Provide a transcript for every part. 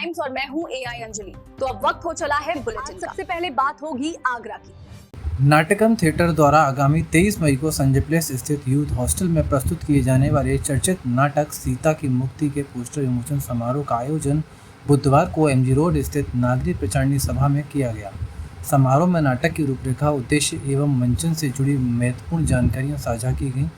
Times और मैं हूं एआई अंजलि। तो अब वक्त हो चला है बुलेटिन का। सबसे पहले बात होगी आगरा की। नाटकम थिएटर द्वारा आगामी 23 मई को संजय प्लेस स्थित यूथ हॉस्टल में प्रस्तुत किए जाने वाले चर्चित नाटक सीता की मुक्ति के पोस्टर विमोचन समारोह का आयोजन बुधवार को एमजी रोड स्थित नागरिक प्रचारणी सभा में किया गया। समारोह में नाटक की रूपरेखा, उद्देश्य एवं मंचन से जुड़ी महत्वपूर्ण जानकारियां साझा की गईं।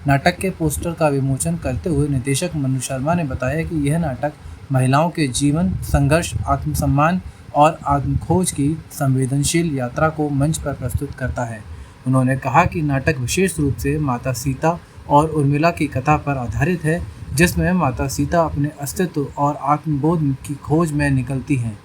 नाटक के पोस्टर का विमोचन करते हुए निदेशक मनु शर्मा ने बताया कि यह नाटक महिलाओं के जीवन, संघर्ष, आत्मसम्मान और आत्मखोज की संवेदनशील यात्रा को मंच पर प्रस्तुत करता है। उन्होंने कहा कि नाटक विशेष रूप से माता सीता और उर्मिला की कथा पर आधारित है, जिसमें माता सीता अपने अस्तित्व और आत्मबोध की खोज में निकलती हैं।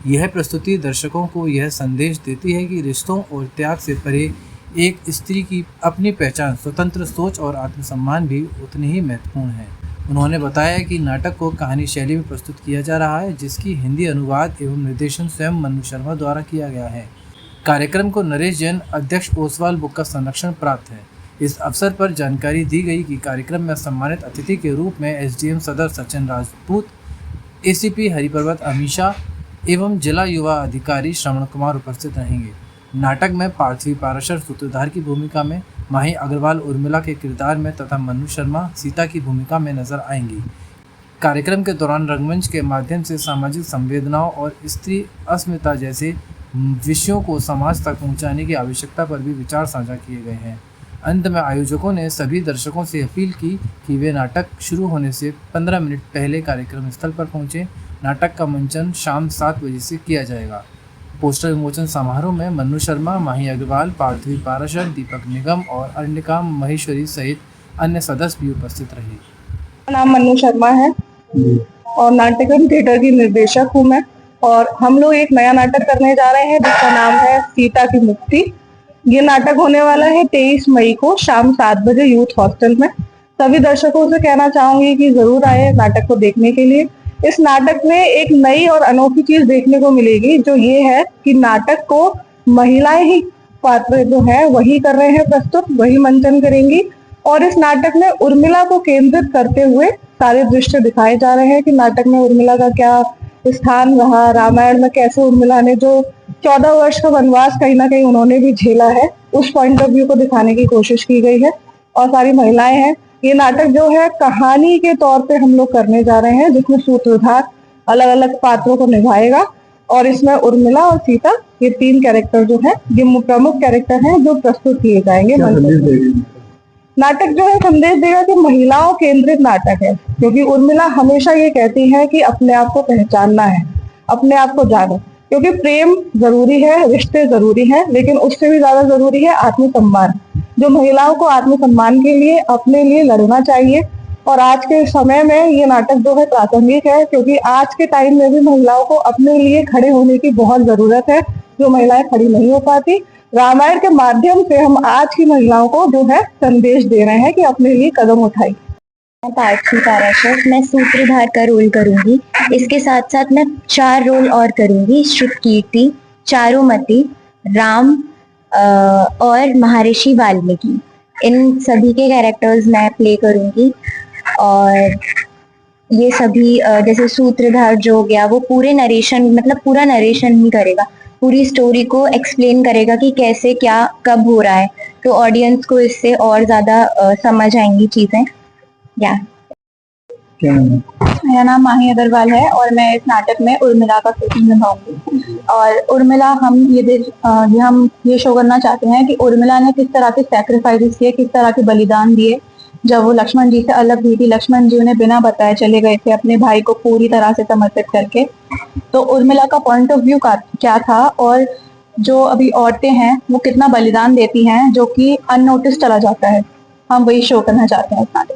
यह प्रस्तुति दर्शकों को यह संदेश देती है कि रिश्तों और त्याग से परे एक स्त्री की अपनी पहचान, स्वतंत्र सोच और आत्मसम्मान भी उतनी ही महत्वपूर्ण है। उन्होंने बताया कि नाटक को कहानी शैली में प्रस्तुत किया जा रहा है, जिसकी हिंदी अनुवाद एवं निर्देशन स्वयं मनु शर्मा द्वारा किया गया है। कार्यक्रम को नरेश जैन, अध्यक्ष ओसवाल बुक का संरक्षण प्राप्त है। इस अवसर पर जानकारी दी गई कि कार्यक्रम में सम्मानित अतिथि के रूप में एसडीएम सदर सचिन राजपूत, एसीपी हरिपर्वत अमीशा एवं जिला युवा अधिकारी श्रवण कुमार उपस्थित रहेंगे। नाटक में पार्थवी पाराशर सूत्रधार की भूमिका में, माही अग्रवाल उर्मिला के किरदार में तथा मनु शर्मा सीता की भूमिका में नजर आएंगी। कार्यक्रम के दौरान रंगमंच के माध्यम से सामाजिक संवेदनाओं और स्त्री अस्मिता जैसे विषयों को समाज तक पहुंचाने की आवश्यकता पर भी विचार साझा किए गए हैं। अंत में आयोजकों ने सभी दर्शकों से अपील की कि वे नाटक शुरू होने से 15 मिनट पहले कार्यक्रम स्थल पर पहुंचे। नाटक का मंचन शाम 7 बजे से किया जाएगा। पोस्टर विमोचन समारोह में मनु शर्मा, माही अग्रवाल, पार्थवी पाराशर, दीपक निगम और अर्णिका महेश्वरी सहित अन्य सदस्य भी उपस्थित रहे। मेरा नाम मनु शर्मा है और नाटकम थिएटर की निर्देशक हूँ मैं। और हम लोग एक नया नाटक करने जा रहे हैं जिसका नाम है सीता की मुक्ति। ये नाटक होने वाला है 23 मई को शाम 7 बजे यूथ हॉस्टल में। सभी दर्शकों से कहना चाहूंगी कि जरूर आए नाटक को देखने के लिए। इस नाटक में एक नई और अनोखी चीज देखने को मिलेगी, जो ये है कि नाटक को महिलाएं ही पात्र जो है वही कर रहे हैं प्रस्तुत, वही मंचन करेंगी। और इस नाटक में उर्मिला को केंद्रित करते हुए सारे दृश्य दिखाए जा रहे हैं कि नाटक में उर्मिला का क्या स्थान रहा, रामायण में कैसे उर्मिला ने जो 14 वर्ष का वनवास कहीं ना कहीं उन्होंने भी झेला है, उस पॉइंट ऑफ व्यू को दिखाने की कोशिश की गई है। और सारी महिलाएं हैं। ये नाटक जो है कहानी के तौर पे हम लोग करने जा रहे हैं, जिसमें सूत्रधार अलग अलग पात्रों को निभाएगा। और इसमें उर्मिला और सीता, ये 3 कैरेक्टर जो है, ये प्रमुख कैरेक्टर हैं जो प्रस्तुत किए जाएंगे। नाटक जो है संदेश देगा कि महिलाओं केंद्रित नाटक है, क्योंकि उर्मिला हमेशा ये कहती है कि अपने आप को पहचानना है, अपने आप को जानो। क्योंकि प्रेम जरूरी है, रिश्ते जरूरी हैं, लेकिन उससे भी ज्यादा जरूरी है आत्मसम्मान। जो महिलाओं को आत्मसम्मान के लिए अपने लिए लड़ना चाहिए। और आज के समय में ये नाटक जो है प्रासंगिक है, क्योंकि आज के टाइम में भी महिलाओं को अपने लिए खड़े होने की बहुत जरूरत है, जो महिलाएं खड़ी नहीं हो पाती। रामायण के माध्यम से हम आज की महिलाओं को जो है संदेश दे रहे हैं कि अपने लिए कदम उठाई। पार्थवी पाराशर, मैं सूत्रधार का रोल करूंगी। इसके साथ साथ मैं 4 रोल और करूंगी, श्रुतकीर्ति, चारुमती, राम और महर्षि वाल्मीकि। इन सभी के कैरेक्टर्स मैं प्ले करूंगी। और ये सभी जैसे सूत्रधार जो हो गया, वो पूरे नरेशन, मतलब पूरा नरेशन ही करेगा, पूरी स्टोरी को एक्सप्लेन करेगा कि कैसे क्या कब हो रहा है, तो ऑडियंस को इससे और ज्यादा समझ आएंगी चीजें। मेरा नाम माही अग्रवाल है और मैं इस नाटक में उर्मिला का किरदार निभाऊंगी। और उर्मिला हम ये शो करना चाहते हैं कि उर्मिला ने किस तरह के सैक्रिफाइसेस किए, किस तरह के बलिदान दिए। जब वो लक्ष्मण जी से अलग हुई थी, लक्ष्मण जी उन्हें बिना बताए चले गए थे अपने भाई को पूरी तरह से समर्पित करके। तो उर्मिला का पॉइंट ऑफ व्यू क्या था, और जो अभी औरतें हैं वो कितना बलिदान देती हैं, जो कि अननोटिस चला जाता है। हम वही शो करना चाहते हैं इस नाटक।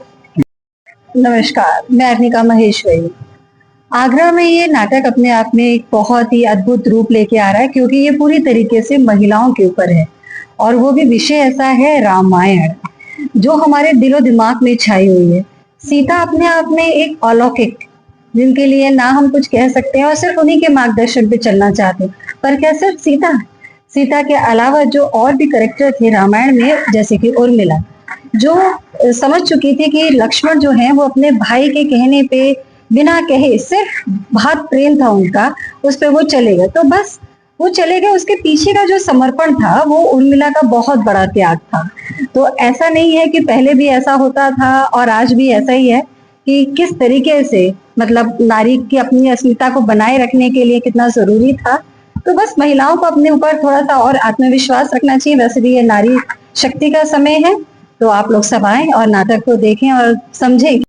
नमस्कार, मैं अर्णिका महेश्वरी। आगरा में ये नाटक अपने आप में एक बहुत ही अद्भुत रूप लेके आ रहा है, क्योंकि ये पूरी तरीके से महिलाओं के ऊपर है। और वो भी विषय ऐसा है रामायण, जो हमारे दिलो दिमाग में छाई हुई है। सीता अपने आप में एक अलौकिक, जिनके लिए ना हम कुछ कह सकते हैं और सिर्फ उन्हीं के मार्गदर्शन पे चलना चाहते हैं। पर क्या सिर्फ सीता के अलावा जो और भी कैरेक्टर थे रामायण में, जैसे कि उर्मिला, जो समझ चुकी थी कि लक्ष्मण जो है वो अपने भाई के कहने पे बिना कहे, सिर्फ बहुत प्रेम था उनका, उस पे वो चले गए। तो बस वो चले गए, उसके पीछे का जो समर्पण था वो उर्मिला का बहुत बड़ा त्याग था। तो ऐसा नहीं है कि पहले भी ऐसा होता था और आज भी ऐसा ही है, कि किस तरीके से मतलब नारी की अपनी अस्मिता को बनाए रखने के लिए कितना जरूरी था। तो बस महिलाओं को अपने ऊपर थोड़ा सा और आत्मविश्वास रखना चाहिए। वैसे भी ये नारी शक्ति का समय है, तो आप लोग सब आएं और नाटक को देखें और समझें।